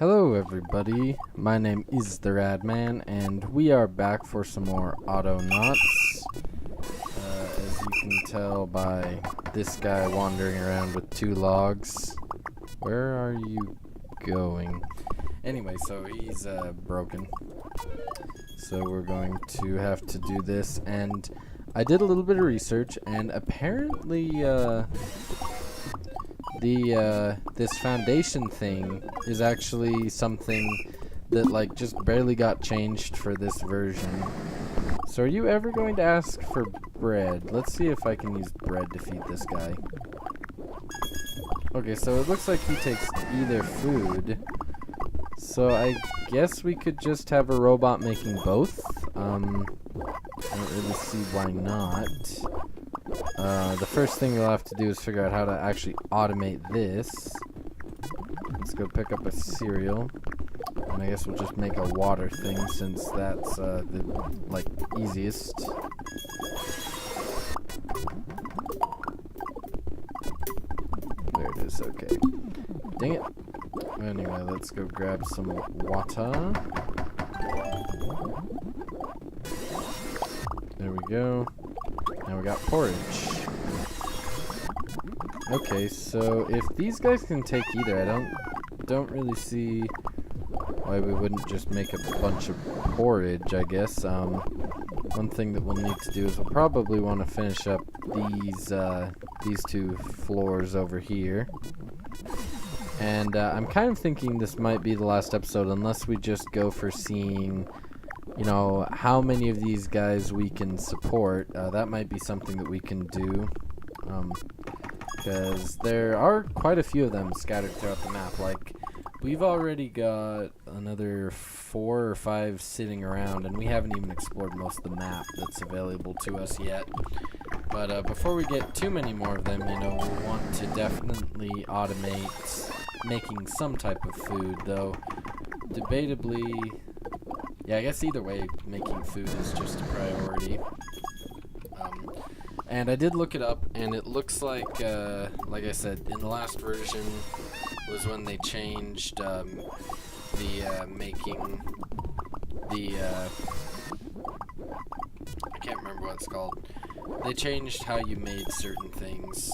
Hello everybody, my name is the Radman, and we are back for some more Autonauts. As you can tell by this guy wandering around with 2 logs. Where are you going? Anyway, so he's broken. So we're going to have to do this, and I did a little bit of research, and apparently this foundation thing is actually something that like just barely got changed for this version. So are you ever going to ask for bread? Let's see if I can use bread to feed this guy. Okay, so it looks like he takes either food. So I guess we could just have a robot making both. I don't really see why not. The first thing we'll have to do is figure out how to actually automate this. Let's go pick up a cereal. And I guess we'll just make a water thing since that's the easiest. There it is, okay. Dang it. Anyway, let's go grab some water. There we go. Now we got porridge. Okay, so if these guys can take either, I don't really see why we wouldn't just make a bunch of porridge, I guess. One thing that we'll need to do is we'll probably want to finish up these 2 floors over here. And I'm kind of thinking this might be the last episode unless we just go for seeing, you know, how many of these guys we can support. That might be something that we can do. Because there are quite a few of them scattered throughout the map. Like, we've already got another 4 or 5 sitting around, and we haven't even explored most of the map that's available to us yet. But before we get too many more of them, you know, we'll want to definitely automate making some type of food, though debatably, yeah, I guess either way, making food is just a priority. And I did look it up, and it looks like I said, in the last version was when they changed making the I can't remember what it's called. They changed how you made certain things,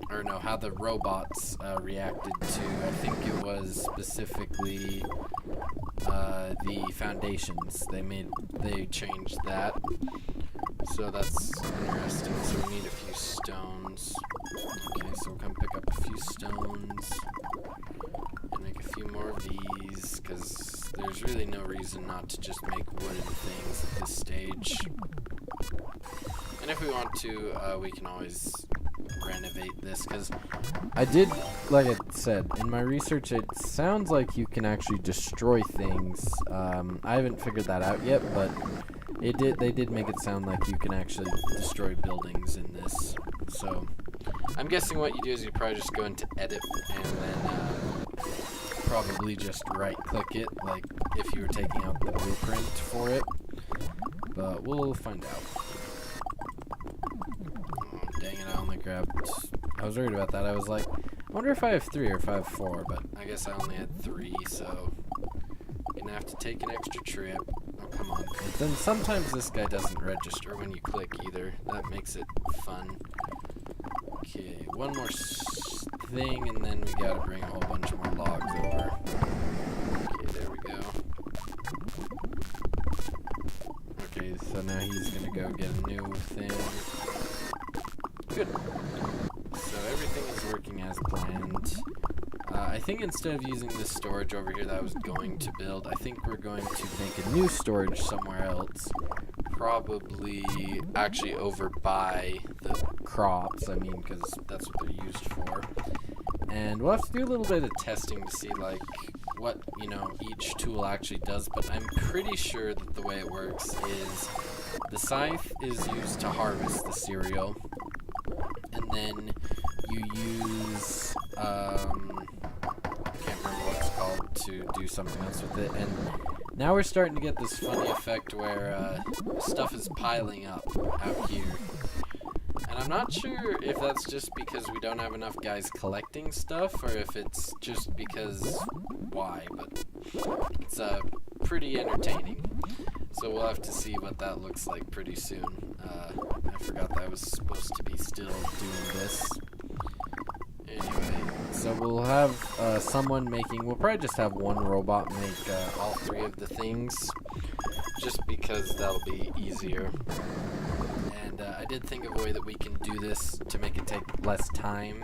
or no, how the robots reacted to, I think it was specifically the foundations. They changed that. So that's interesting. So we need a few stones. Okay, so we'll come pick up a few stones and make a few more of these, because there's really no reason not to just make wooden things at this stage. And if we want to, we can always renovate this, because I did, like I said, in my research, it sounds like you can actually destroy things. I haven't figured that out yet, but they did make it sound like you can actually destroy buildings in this. So I'm guessing what you do is you probably just go into edit and then probably just right click it, like if you were taking out the blueprint for it. But we'll find out. Oh, dang it, I only grabbed, I was worried about that. I was like, I wonder if I have 3 or if I have 4, but I guess I only had 3, so I'm gonna have to take an extra trip. Oh, come on. And then sometimes this guy doesn't register when you click either. That makes it fun. Okay, one more thing, and then we gotta bring a whole bunch more logs over. Okay, there we go. Okay, so now he's gonna go get a new thing. Good. So everything is working as planned. I think instead of using this storage over here that I was going to build, I think we're going to make a new storage somewhere else. Probably actually over by the crops, I mean, because that's what they're used for. And we'll have to do a little bit of testing to see, like, what, you know, each tool actually does, but I'm pretty sure that the way it works is the scythe is used to harvest the cereal, and then you use, I can't remember what it's called, to do something else with it, and now we're starting to get this funny effect where stuff is piling up out here. And I'm not sure if that's just because we don't have enough guys collecting stuff, or if it's just because why, but It's pretty entertaining. So we'll have to see what that looks like pretty soon. I forgot that I was supposed to be still doing this. Anyway, so we'll have someone making, we'll probably just have one robot make all three of the things, just because that'll be easier. And I did think of a way that we can do this to make it take less time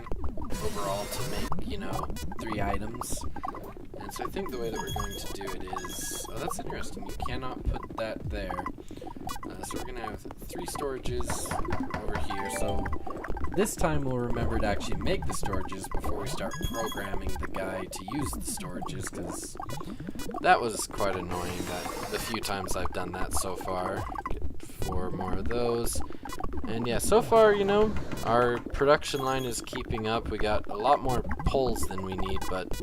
overall to make, you know, 3 items. And so I think the way that we're going to do it is, oh, that's interesting, you cannot put that there. So we're going to have 3 storages over here, so this time we'll remember to actually make the storages before we start programming the guy to use the storages, because that was quite annoying the few times I've done that so far. Get 4 more of those. And yeah, so far, you know, our production line is keeping up. We got a lot more poles than we need, but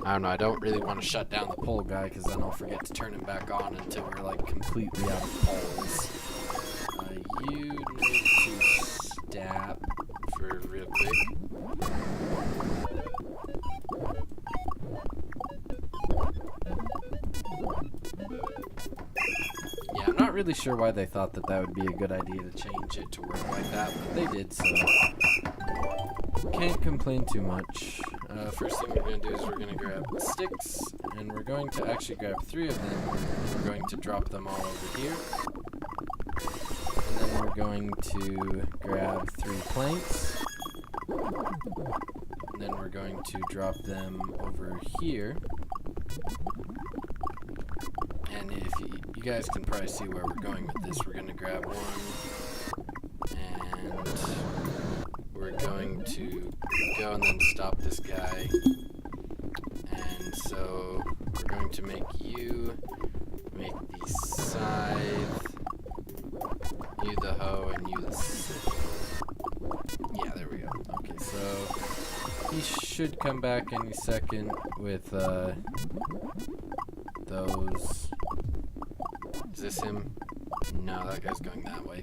I don't know, I don't really want to shut down the pole guy, because then I'll forget to turn him back on until we're like completely out of poles. You need to stab for real quick. Yeah, I'm not really sure why they thought that that would be a good idea to change it to work like that, but they did, so can't complain too much. First thing we're going to do is we're going to grab sticks, and we're going to actually grab 3 of them. We're going to drop them all over here. And then we're going to grab 3 planks. And then we're going to drop them over here. And if you guys can probably see where we're going with this, we're going to grab 1, and we're going to go and then stop this guy. And so we're going to make you make the scythe, you the hoe, and you the sickle. Yeah, there we go. Okay, so he should come back any second with those. Is this him? No, that guy's going that way.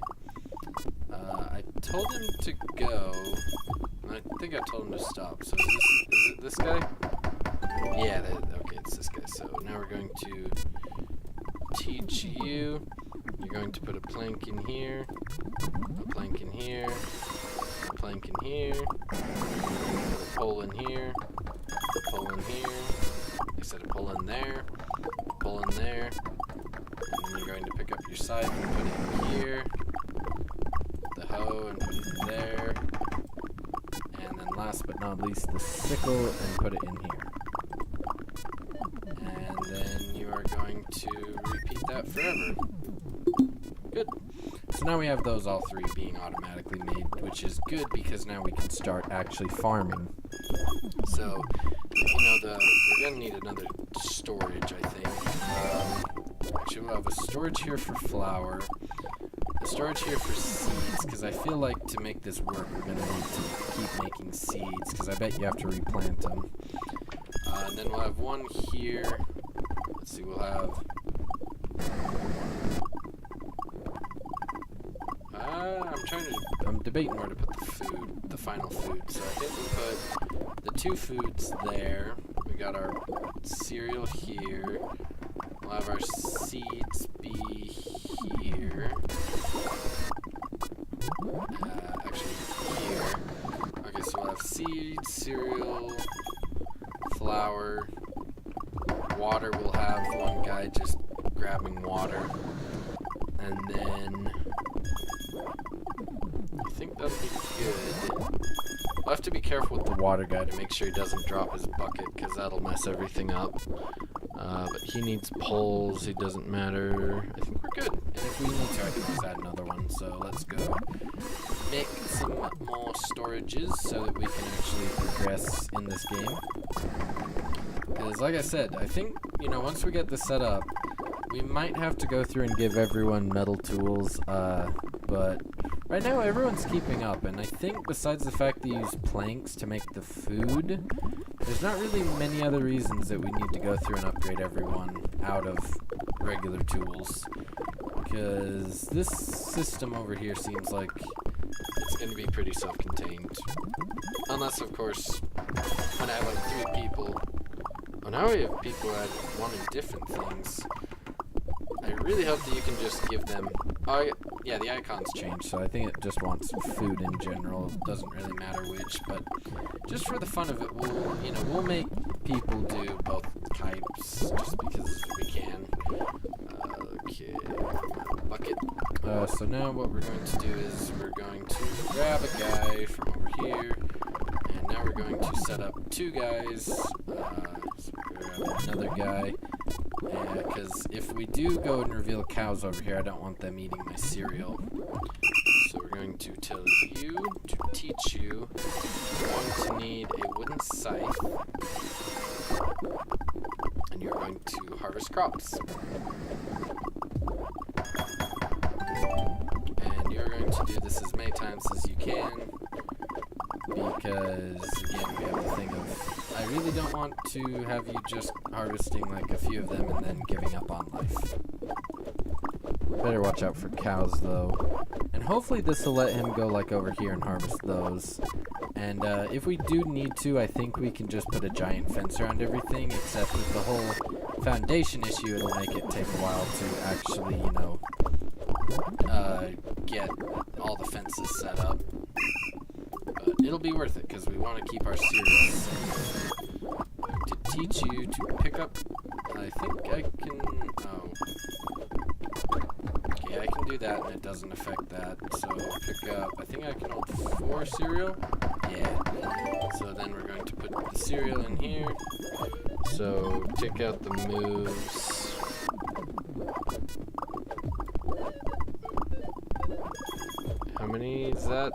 I told him to go. I think I told him to stop. So is it this guy? Yeah, okay, it's this guy. So now we're going to teach you. You're going to put a plank in here, a plank in here, a plank in here, put a pole in here, a pole in here. I said a pole in there, a pole in there, and then you're going to pick up your scythe and put it in here, the hoe and put it in there, and then last but not least the sickle and put it in here. And then you are going to repeat that forever. Good. So now we have those all 3 being automatically made, which is good because now we can start actually farming. So, you know, we're going to need another storage, I think. Actually, we'll have a storage here for flour, a storage here for seeds, because I feel like to make this work, we're going to need to keep making seeds, because I bet you have to replant them. And then we'll have 1 here. Let's see, we'll have... I'm debating where to put the food, the final food. So I think we put the 2 foods there. We got our cereal here. We'll have our seeds be here. Actually, here. Okay, so we'll have seeds, cereal, flour. Water, we'll have 1 guy just grabbing water. And then... I think that'll be good. I'll have to be careful with the water guy to make sure he doesn't drop his bucket, because that'll mess everything up. But he needs poles, he doesn't matter. I think we're good. And if we need to, I can always add another one. So let's go make some more storages so that we can actually progress in this game. Because like I said, I think, you know, once we get this set up, we might have to go through and give everyone metal tools, but right now everyone's keeping up, and I think besides the fact that you use planks to make the food, there's not really many other reasons that we need to go through and upgrade everyone out of regular tools. Because this system over here seems like it's going to be pretty self-contained. Unless, of course, when I have like 3 people... Oh now we have people wanting different things. I really hope that you can just give them... Oh, yeah, the icons change, so I think it just wants food in general. It doesn't really matter which, but just for the fun of it, we'll make people do both types just because we can. Okay, bucket. So now what we're going to do is we're going to grab a guy from over here, and now we're going to set up 2 guys. So grab another guy. Because if we do go and reveal cows over here, I don't want them eating my cereal. So we're going to tell you to teach you. You're going to need a wooden scythe. And you're going to harvest crops. And you're going to do this as many times as you can. Because, again, we have the thing of, I really don't want to have you just harvesting like a few of them and then giving up on life. Better watch out for cows, though. And hopefully this will let him go like over here and harvest those. And if we do need to, I think we can just put a giant fence around everything, except with the whole foundation issue, it'll make it take a while to actually, get all the fences set up. But it'll be worth it, because we want to keep our cereal safe. To teach you to pick up... I think I can... Oh. Okay, I can do that, and it doesn't affect that. So pick up... I think I can hold 4 cereal? Yeah. So then we're going to put the cereal in here. So check out the moves. How many is that?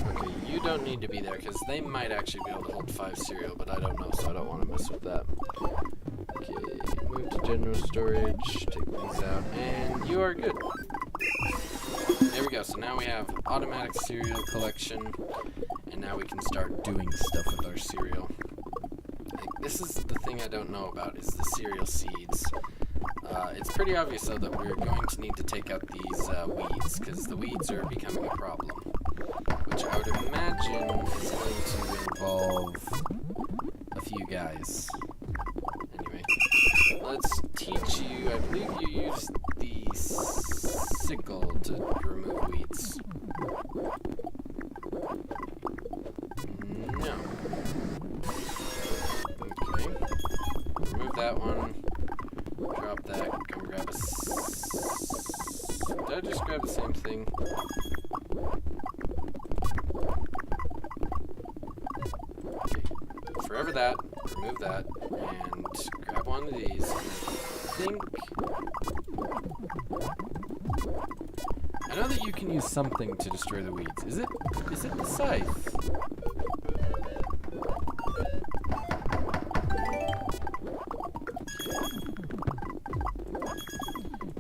Okay, you don't need to be there, because they might actually be able to hold 5 cereal, but I don't know, so I don't want to mess with that. Okay, move to general storage, take these out, and you are good. There we go, so now we have automatic cereal collection, and now we can start doing stuff with our cereal. This is the thing I don't know about, is the cereal seeds. It's pretty obvious, though, that we're going to need to take out these weeds, because the weeds are becoming a problem. Which I would imagine is going to involve a few guys. Anyway, let's teach you. I believe you use the sickle to remove weeds. No. Okay. Remove that one. Drop that. Come grab a... Did I just grab the same thing? Forever that, remove that, and grab one of these. I know that you can use something to destroy the weeds. Is it the scythe?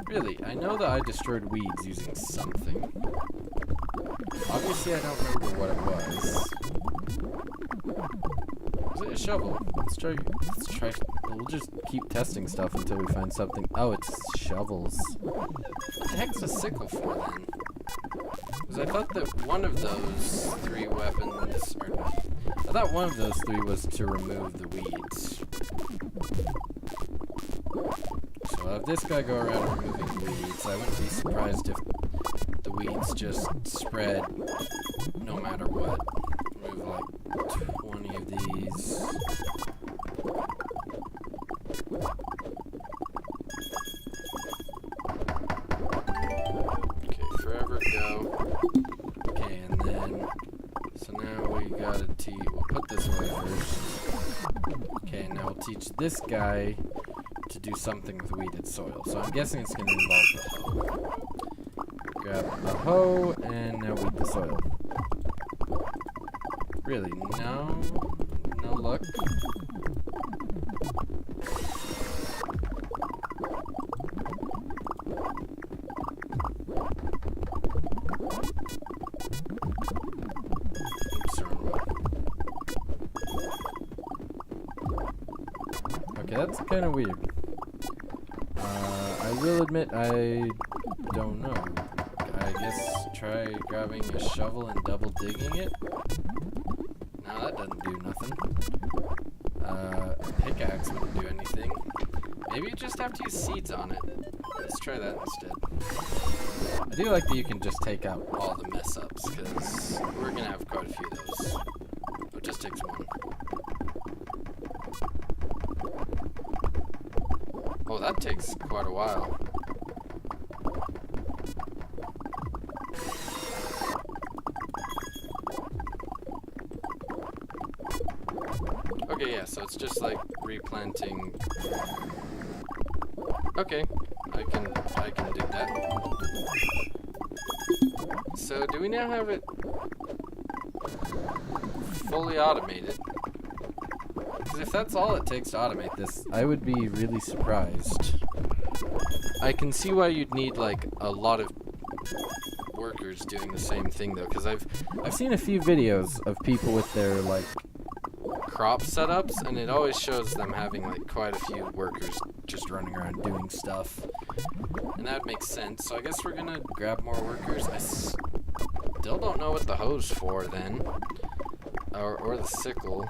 Really, I know that I destroyed weeds using something. Obviously I don't remember what it was. Was it a shovel? Let's try. We'll just keep testing stuff until we find something. Oh, it's shovels. What the heck's a sickle for then? Because I thought that one of those 3 weapons, or no, I thought one of those 3 was to remove the weeds. So I'll have this guy go around removing weeds. I wouldn't be surprised if the weeds just spread no matter what. Remove like 20 of these. Okay, forever go. Okay, and then, so now we gotta we'll put this away first. Okay, now we'll teach this guy to do something with weeded soil. So I'm guessing it's gonna involve the hoe. Grab the hoe, and now weed the soil. Really, no luck. Oops, wrong way. Okay, that's kind of weird. I will admit I don't know. I guess try grabbing a shovel and double digging it. No, that doesn't do nothing. Pickaxe wouldn't do anything. Maybe you just have to use seeds on it. Let's try that instead. I do like that you can just take out all the mess ups, because we're gonna have quite a few of those. It just takes one. Oh, that takes quite a while. Okay, yeah, so it's just like replanting. Okay, I can do that. So do we now have it fully automated? Because if that's all it takes to automate this, I would be really surprised. I can see why you'd need like a lot of workers doing the same thing though, because I've seen a few videos of people with their like crop setups, and it always shows them having like quite a few workers just running around doing stuff, and that makes sense. So I guess we're gonna grab more workers. I still don't know what the hoe's for then, or the sickle.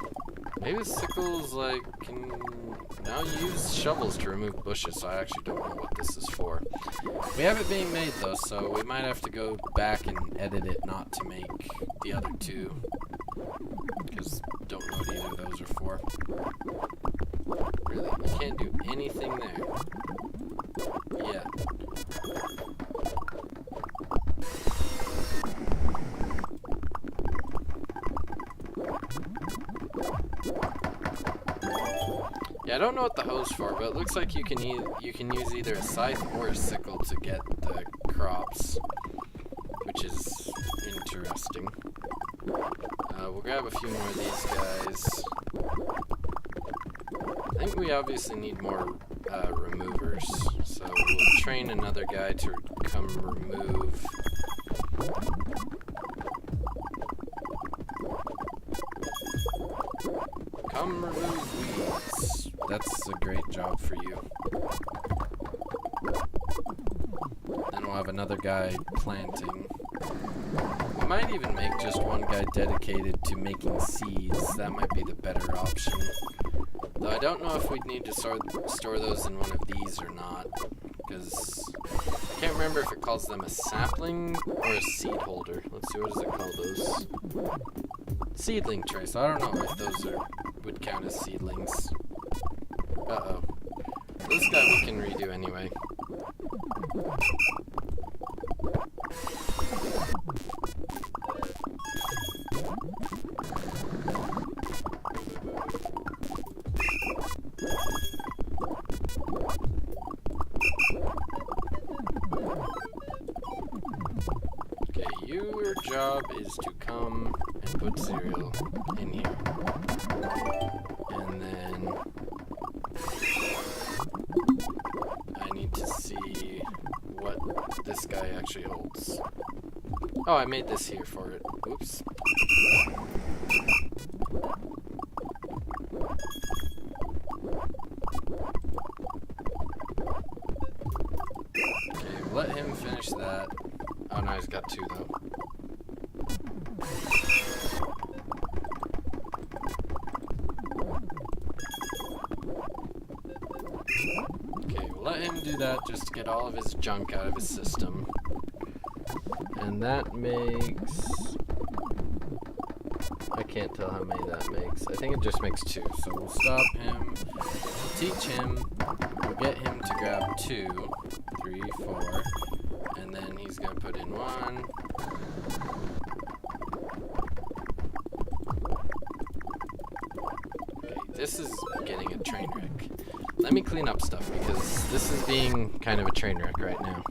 Maybe the sickle's like can now use shovels to remove bushes, so I actually don't know what this is for. We have it being made though, so we might have to go back and edit it not to make the other two, because don't know what either of those are for. Really, you can't do anything there. Yeah. Yeah, I don't know what the hoe's for, but it looks like you can use either a scythe or a sickle to get the crops, which is interesting. We'll grab a few more of these guys. I think we obviously need more removers, so we'll train another guy to come remove. Come remove weeds. That's a great job for you. Then we'll have another guy planting. We might even make just one guy dedicated to making seeds. That might be the better option. Though I don't know if we'd need to store those in one of these or not, because I can't remember if it calls them a sapling or a seed holder. Let's see, what does it call those? Seedling tray, so I don't know if those would count as seedlings. Uh-oh. This guy we can redo anyway. Okay, your job is to come and put cereal in here. And then I need to see what this guy actually holds. Oh, I made this here for it. Oops. Okay, let him finish that. Oh no, he's got two though. Okay, we'll let him do that just to get all of his junk out of his system. And that makes... I can't tell how many that makes. I think it just makes 2. So we'll stop him, we'll teach him, we'll get him to grab 2, 3, 4, and then he's going to put in 1. Okay, this is getting a train wreck. Let me clean up stuff because this is being kind of a train wreck right now.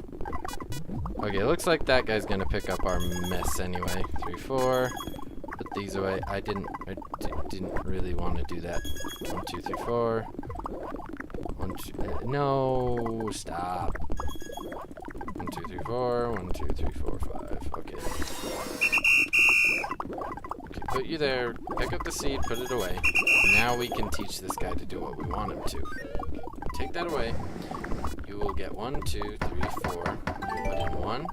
Okay, it looks like that guy's gonna pick up our mess anyway. 3, 4. Put these away. I didn't really want to do that. 1, 2, 3, 4. 1, 2. No, stop. 1, 2, 3, 4. 1, 2, 3, 4, 5. Okay. Okay, put you there. Pick up the seed. Put it away. Now we can teach this guy to do what we want him to. Take that away. You will get 1, 2, 3, 4. You put in 1,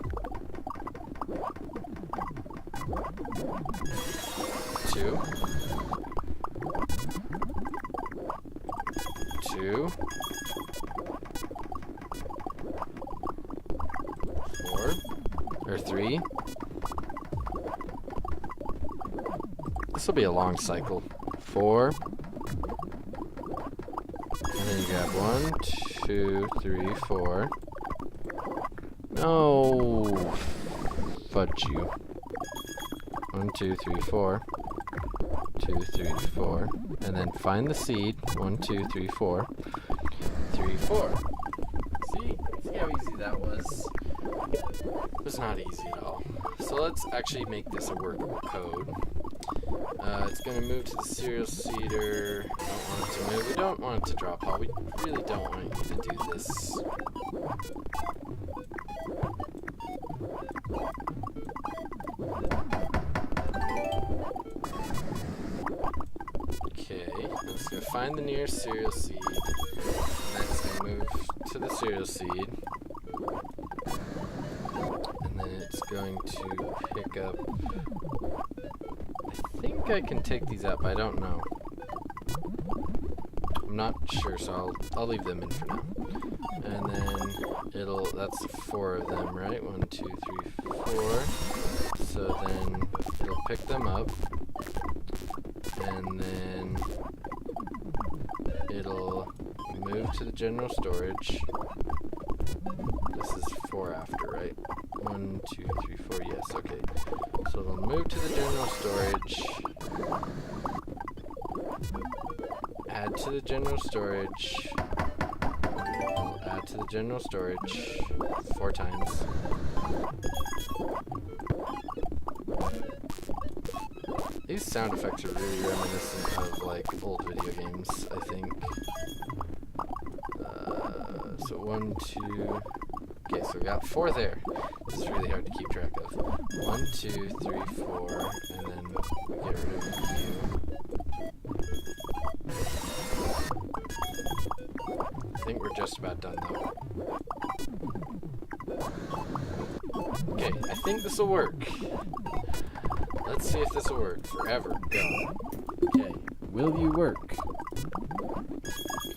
2, 2, 4, or 3. This will be a long cycle. 4. And then you grab 1, 2, 3, 4. No! Fudge you. 1, 2, 3, 4. 2, 3, 4. And then find the seed. 1, 2, 3, 4. 3, 4. See? See how easy that was? It was not easy at all. So let's actually make this a workable code. It's going to move to the cereal seeder. Don't want it to move. We don't want it to drop all. We really don't want you to do this. Okay, let's go find the nearest cereal seed. And then it's going to move to the cereal seed. And then it's going to pick up... I think I can take these out, but I don't know. I'm not sure, so I'll leave them in for now. And then that's 4 of them, right? 1, 2, 3, 4. So then it'll pick them up. And then it'll move to the general storage. This is 4 after, right? 1, 2, 3, 4, yes, okay. So it'll move to the general storage. Add to the general storage. It'll add to the general storage 4 times. These sound effects are really reminiscent of like old video games, I think. So 1, 2. Okay, so we got 4 there. This is really hard to keep track of. 1, 2, 3, 4, and then we get rid of you. I think we're just about done though. Okay, I think this will work. Let's see if this will work. Forever, go. Okay, will you work?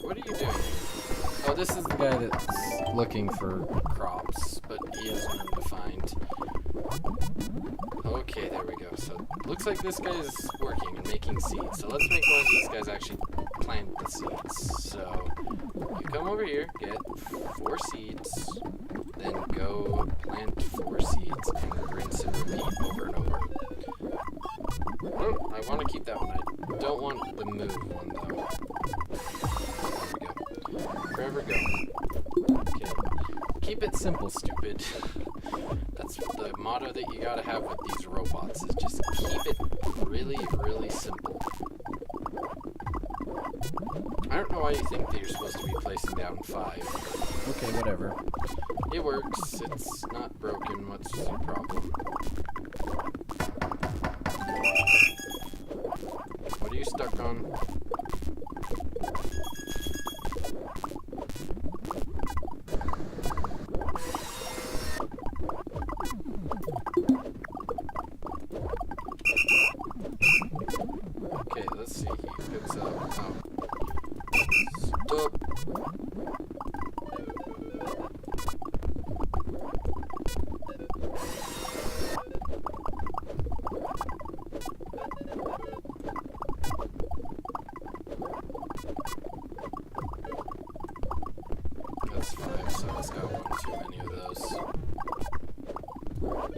What are you doing? Oh, this is the guy that's looking for crops, but he is undefined. Okay, there we go. So, looks like this guy is working and making seeds. So let's make one of these guys actually plant the seeds. So, you come over here, get 4 seeds, then go plant 4 seeds, and rinse and repeat over and over. Oh, I want to keep that one. I don't want the move one, though. There we go. Forever go. Okay. Keep it simple, stupid. That's the motto that you gotta have with these robots, is just keep it really, really simple. I don't know why you think that you're supposed to be placing down 5. Okay, whatever. It works. It's not broken. What's the problem? What are you stuck on? Okay, let's see. He picks up. Oh. Stop. That's 5, so that's got 1 too many of those.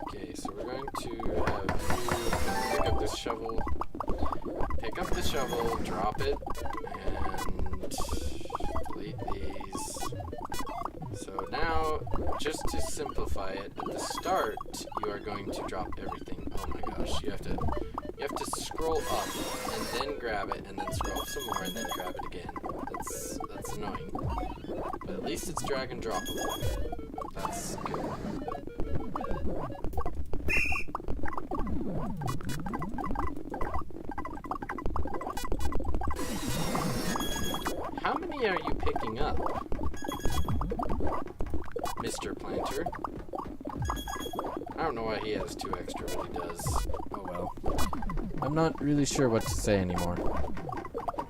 Okay, so we're going to have you pick up this shovel. Pick up the shovel, drop it, and delete these. So now, just to simplify it, at the start, you are going to drop everything. Oh my gosh, you have to scroll up, and then grab it, and then scroll up some more, and then grab it again. That's annoying. But at least it's drag and droppable. That's good. How many are you picking up, Mr. Planter? I don't know why he has 2 extra, but he does. Oh well. I'm not really sure what to say anymore,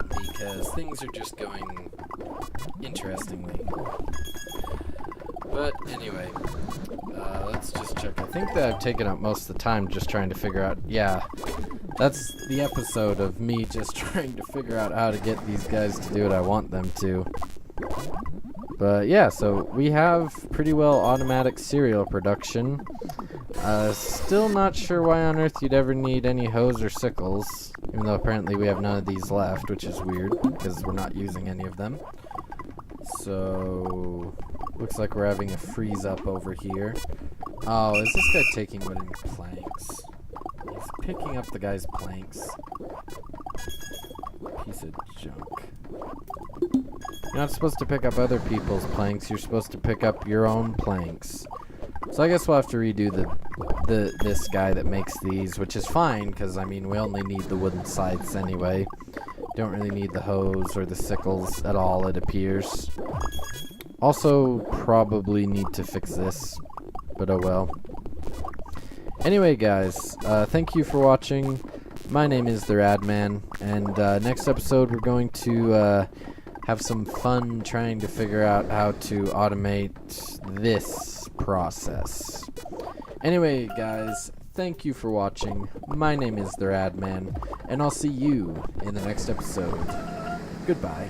because things are just going interestingly. But anyway, let's just check. I think that I've taken up most of the time just trying to figure out, yeah, that's the episode of me just trying to figure out how to get these guys to do what I want them to. But yeah, so we have pretty well automatic cereal production. Still not sure why on earth you'd ever need any hoes or sickles, even though apparently we have none of these left, which is weird, because we're not using any of them. So, looks like we're having a freeze up over here. Oh, is this guy taking wooden planks? He's picking up the guy's planks. Piece of junk. You're not supposed to pick up other people's planks, you're supposed to pick up your own planks. So I guess we'll have to redo this guy that makes these, which is fine, because I mean we only need the wooden scythes anyway. Don't really need the hoes or the sickles at all, it appears. Also, probably need to fix this, but oh well. Anyway, guys, thank you for watching. My name is the Radman, and next episode we're going to have some fun trying to figure out how to automate this process. Anyway, guys, thank you for watching. My name is the Radman, and I'll see you in the next episode. Goodbye.